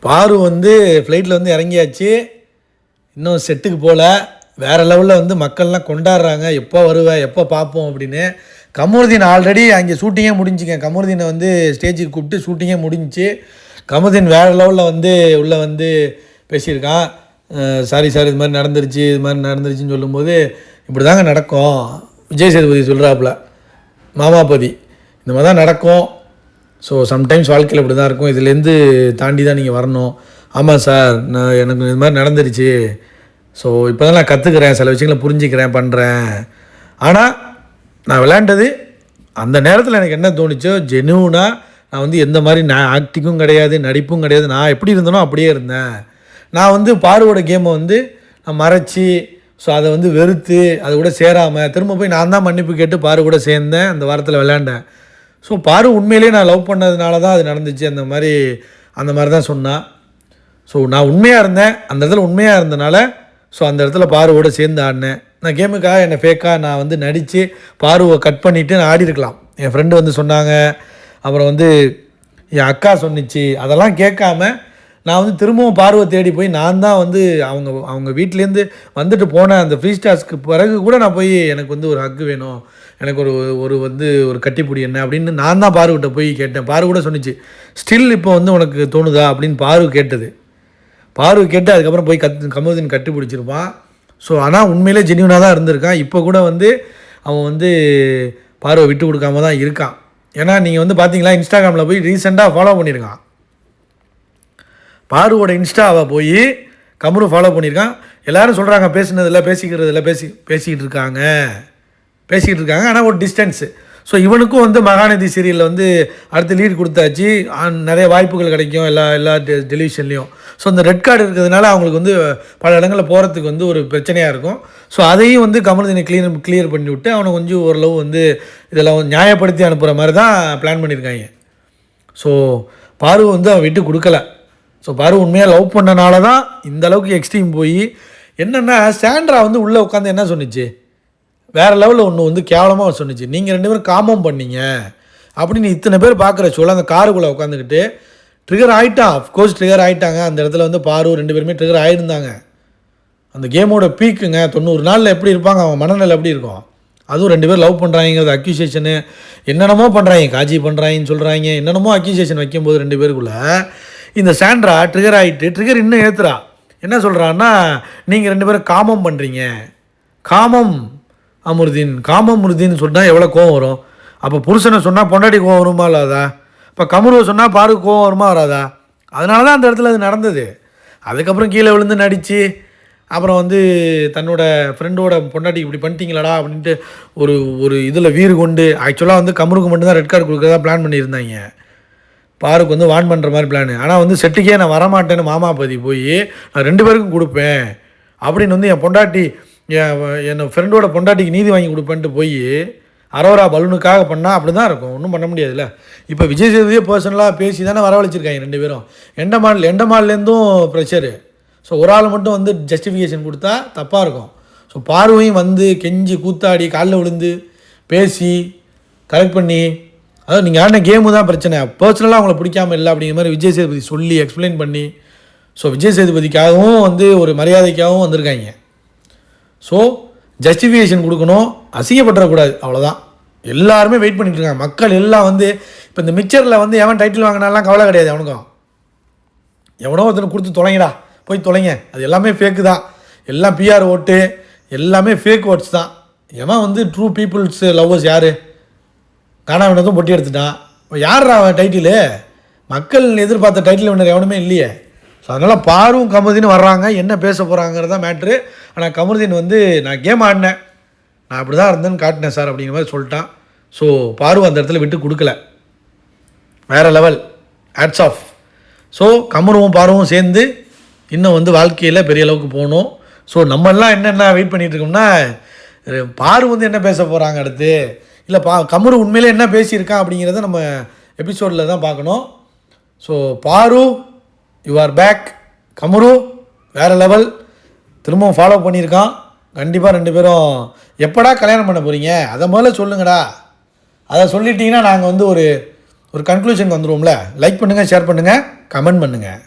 பாரு வந்து ஃப்ளைட்டில் வந்து இறங்கியாச்சு. இன்னும் செட்டுக்கு போகல. வேறு லெவலில் வந்து மக்கள்லாம் கொண்டாடுறாங்க. எப்போ வருவேன், எப்போ பார்ப்போம் அப்படின்னு. கமருதீன் ஆல்ரெடி அங்கே ஷூட்டிங்கே முடிஞ்சுங்க. கமருதீனை வந்து ஸ்டேஜுக்கு கூப்பிட்டு ஷூட்டிங்கே முடிஞ்சிச்சு. கமருதீன் வேறு லெவலில் வந்து உள்ளே வந்து பேசியிருக்கான். சாரி சார், இது மாதிரி நடந்துருச்சு, இது மாதிரி நடந்துருச்சுன்னு சொல்லும்போது, இப்படி தாங்க நடக்கும். விஜய் சேதுபதி சொல்கிறாப்புல, மாமாபதி இந்த மாதிரி தான் நடக்கும். ஸோ சம்டைம்ஸ் வாழ்க்கையில் இப்படி தான் இருக்கும். இதுலேருந்து தாண்டி தான் நீங்கள் வரணும். ஆமாம் சார், எனக்கு இது மாதிரி நடந்துருச்சு. ஸோ இப்போ தான் நான் கற்றுக்கிறேன், சில விஷயங்களை புரிஞ்சுக்கிறேன், பண்ணுறேன். ஆனால் நான் விளையாண்டது அந்த நேரத்தில் எனக்கு என்ன தோணுச்சோ ஜெனுவனாக நான் வந்து எந்த மாதிரி ஆக்டிங்கும் கிடையாது, நடிப்பும் கிடையாது. நான் எப்படி இருந்தனோ அப்படியே இருந்தேன். நான் வந்து பாருவோட கேமை வந்து நான் மறைச்சி, ஸோ அதை வந்து வெறுத்து அதை கூட சேராமல் திரும்ப போய் நான் தான் மன்னிப்பு கேட்டு பாரு கூட சேர்ந்தேன். அந்த வாரத்தில் விளையாண்டேன். ஸோ பாரு உண்மையிலேயே நான் லவ் பண்ணதுனால தான் அது நடந்துச்சு. அந்த மாதிரி தான் சொன்னான். ஸோ நான் உண்மையாக இருந்தேன், அந்த இடத்துல உண்மையாக இருந்தனால ஸோ அந்த இடத்துல பாருவோட சேர்ந்து ஆடினேன். நான் கேமுக்காக என்னை ஃபேக்காக நான் வந்து நடித்து பாருவை கட் பண்ணிவிட்டு நான் ஆடி இருக்கலாம். என் ஃப்ரெண்டு வந்து சொன்னாங்க, அப்புறம் வந்து என் அக்கா சொன்னிச்சு. அதெல்லாம் கேட்காம நான் வந்து திரும்பவும் பார்வை தேடி போய் நான் தான் வந்து அவங்க வீட்டிலேருந்து வந்துட்டு போனேன். அந்த ஃப்ரீ ஸ்டார்ஸ்க்கு பிறகு கூட நான் போய் எனக்கு வந்து ஒரு ஹக்கு வேணும், எனக்கு ஒரு கட்டிப்பிடி என்ன அப்படின்னு நான் தான் பார்வகிட்ட போய் கேட்டேன். பார்வை கூட சொன்னிச்சு, ஸ்டில் இப்போ வந்து உனக்கு தோணுதா அப்படின்னு பார்வை கேட்டது. பார்வை கேட்டு அதுக்கப்புறம் போய் கமருதீன் கட்டி பிடிச்சிருப்பான். ஸோ ஆனால் உண்மையிலே ஜென்யூனாக தான் இருந்திருக்கான். இப்போ கூட வந்து அவன் வந்து பார்வை விட்டு கொடுக்காம தான் இருக்கான். ஏன்னா நீங்கள் வந்து பார்த்தீங்களா, இன்ஸ்டாகிராமில் போய் ரீசெண்டாக ஃபாலோ பண்ணியிருக்கான். பாருவோட இன்ஸ்டாவை போய் கமரு ஃபாலோ பண்ணியிருக்கான். எல்லோரும் சொல்கிறாங்க பேசுனதில்ல, பேசிக்கிட்டு இருக்காங்க. ஆனால் ஒரு டிஸ்டன்ஸு. ஸோ இவனுக்கும் வந்து மகாநதி சீரியலில் வந்து அடுத்து லீட் கொடுத்தாச்சு. நிறைய வாய்ப்புகள் கிடைக்கும் எல்லா டெலிவிஷன்லேயும். ஸோ இந்த ரெட் கார்டு இருக்கிறதுனால அவங்களுக்கு வந்து பல இடங்களில் போகிறதுக்கு வந்து ஒரு பிரச்சனையாக இருக்கும். ஸோ அதையும் வந்து கமருதீனை கிளியர் பண்ணி விட்டு அவனை கொஞ்சம் ஓரளவு வந்து இதெல்லாம் நியாயப்படுத்தி அனுப்புகிற மாதிரி தான் பிளான் பண்ணியிருக்காங்க. ஸோ பாரு வந்து அவன் விட்டு கொடுக்கல. ஸோ பாரு உண்மையாக லவ் பண்ணனால தான் இந்த அளவுக்கு எக்ஸ்ட்ரீம் போய் என்னென்னா, சாண்ட்ரா வந்து உள்ளே உட்காந்து என்ன சொன்னிச்சு, வேறு லெவலில் ஒன்று வந்து கேவலமாக சொன்னிச்சு. நீங்கள் 2 பேரும் காமம் பண்ணீங்க அப்படின்னு இத்தனை பேர் பார்க்குற சொல்ல அந்த காருக்குள்ளே உட்காந்துக்கிட்டு ட்ரிகர் ஆகிட்டான். அஃப்கோர்ஸ் ட்ரிகர் ஆகிட்டாங்க. அந்த இடத்துல வந்து பாரு 2 பேருமே ட்ரிகர் ஆகிருந்தாங்க. அந்த கேமோட பீக்குங்க. 90 நாளில் எப்படி இருப்பாங்க, அவன் மனநிலை எப்படி இருக்கும். அதுவும் 2 பேர் லவ் பண்ணுறாங்கிறது அக்யூசேஷனு என்னென்னமோ பண்ணுறாங்க, காஜி பண்ணுறாங்கன்னு சொல்கிறாங்க. என்னென்னமோ அக்யூசேஷன் வைக்கும்போது 2 பேருக்குள்ளே இந்த சாண்ட்ரா ட்ரிகர் ஆகிட்டு ட்ரிகர் இன்னும் ஏற்றுறா. என்ன சொல்கிறான்னா, நீங்கள் 2 பேரும் காமம் பண்ணுறீங்க. காமம் அமுருதீன் சொன்னால் எவ்வளோ கோவம் வரும். அப்போ புருஷனை சொன்னால் பொண்டாட்டி கோவம் வருமா இல்லாதா? இப்போ கமருவை சொன்னால் பாரு கோவம் வருமா வராதா? அதனால தான் அந்த இடத்துல அது நடந்தது. அதுக்கப்புறம் கீழே விழுந்து நடித்து அப்புறம் வந்து தன்னோட ஃப்ரெண்டோட பொண்டாட்டிக்கு இப்படி பண்ணிட்டீங்களாடா அப்படின்ட்டு ஒரு இதில் வீறு கொண்டு ஆக்சுவலாக வந்து கமருக்கு மட்டும்தான் ரெட் கார்டு கொடுக்குறதா பிளான் பண்ணியிருந்தாங்க. பாருக்கு வந்து வான் பண்ணுற மாதிரி பிளான். ஆனால் வந்து செட்டுக்கே நான் வரமாட்டேன்னு மாமாபதி போய் நான் 2 பேருக்கும் கொடுப்பேன் அப்படின்னு வந்து என் பொண்டாட்டி என் ஃப்ரெண்டோட பொண்டாட்டிக்கு நீதி வாங்கி கொடுப்பேன்ட்டு போய் அரோரா பலூனுக்காக பண்ணால் அப்படி தான் இருக்கும். ஒன்றும் பண்ண முடியாதுல்ல. இப்போ விஜய் சேதுபதியே பர்சனலாக பேசி தானே வரவழைச்சிருக்காங்க 2 பேரும். எண்டமால்லேருந்தும் ப்ரெஷரு. ஸோ ஒரு ஆள் மட்டும் வந்து ஜஸ்டிஃபிகேஷன் கொடுத்தா தப்பாக இருக்கும். ஸோ பார்வையும் வந்து கெஞ்சி கூத்தாடி காலில் விழுந்து பேசி கரெக்ட் பண்ணி, அதாவது நீங்கள் ஆடின கேமு தான் பிரச்சனை, பர்சனலாக அவங்கள பிடிக்காமல் இல்லை அப்படிங்கிற மாதிரி விஜய் சேதுபதி சொல்லி எக்ஸ்பிளைன் பண்ணி, ஸோ விஜய் சேதுபதிக்காகவும் வந்து ஒரு மரியாதைக்காகவும் வந்திருக்காங்க. ஸோ ஜஸ்டிஃபிகேஷன் கொடுக்கணும், அசிங்கப்பட்டுறக்கூடாது, அவ்வளோதான். எல்லாருமே வெயிட் பண்ணிட்டு இருக்காங்க. மக்கள் எல்லாம் வந்து இப்போ இந்த மிக்சரில் வந்து எவன் டைட்டில் வாங்கினாலாம் கவலை கிடையாது. அவனுக்கும் எவனோ ஒருத்தனை கொடுத்து தொலைங்கடா, போய் தொலைங்க. அது எல்லாமே ஃபேக்கு தான். எல்லாம் பிஆர் ஓட்டு, எல்லாமே ஃபேக் ஓட்ஸ் தான். எவன் வந்து ட்ரூ பீப்புள்ஸ் லவ்வர்ஸ் யார்? காணாவினதும் பொட்டி எடுத்துட்டான். யார் அவன் டைட்டிலு? மக்கள் எதிர்பார்த்த டைட்டில் வின்னர் எவனுமே இல்லையே. ஸோ அதனால் பாரும் கமருதீன் வர்றாங்க, என்ன பேச போகிறாங்கிறது தான் மேட்ரு. ஆனால் கமருதீன் வந்து நான் கேம் ஆடினேன், நான் அப்படி தான் இருந்தேன்னு காட்டினேன் சார் அப்படிங்கிற மாதிரி சொல்லிட்டான். ஸோ பாரு அந்த இடத்துல விட்டு கொடுக்கல. வேறு லெவல், ஹேட்ஸ் ஆஃப். ஸோ கமருவும் பாருவும் சேர்ந்து இன்னும் வந்து வாழ்க்கையில் பெரிய அளவுக்கு போகணும். ஸோ நம்மெல்லாம் என்னென்ன வெயிட் பண்ணிகிட்டு இருக்கோம்னா, பாரு வந்து என்ன பேச போகிறாங்க அடுத்து, இல்லை கமரு உண்மையிலே என்ன பேசியிருக்கான் அப்படிங்கிறத நம்ம எபிசோடில் தான் பார்க்கணும். ஸோ பாரு யூ ஆர் பேக். கமரு வேறு லெவல், திரும்பவும் ஃபாலோ பண்ணியிருக்கான். கண்டிப்பாக 2 பேரும் எப்படா கல்யாணம் பண்ண போகிறீங்க அதை முதல்ல சொல்லுங்கடா. அதை சொல்லிட்டீங்கன்னா நாங்கள் வந்து ஒரு கன்க்ளூஷனுக்கு வந்துடுவோம்ல. லைக் பண்ணுங்கள், ஷேர் பண்ணுங்கள், கமெண்ட் பண்ணுங்கள்.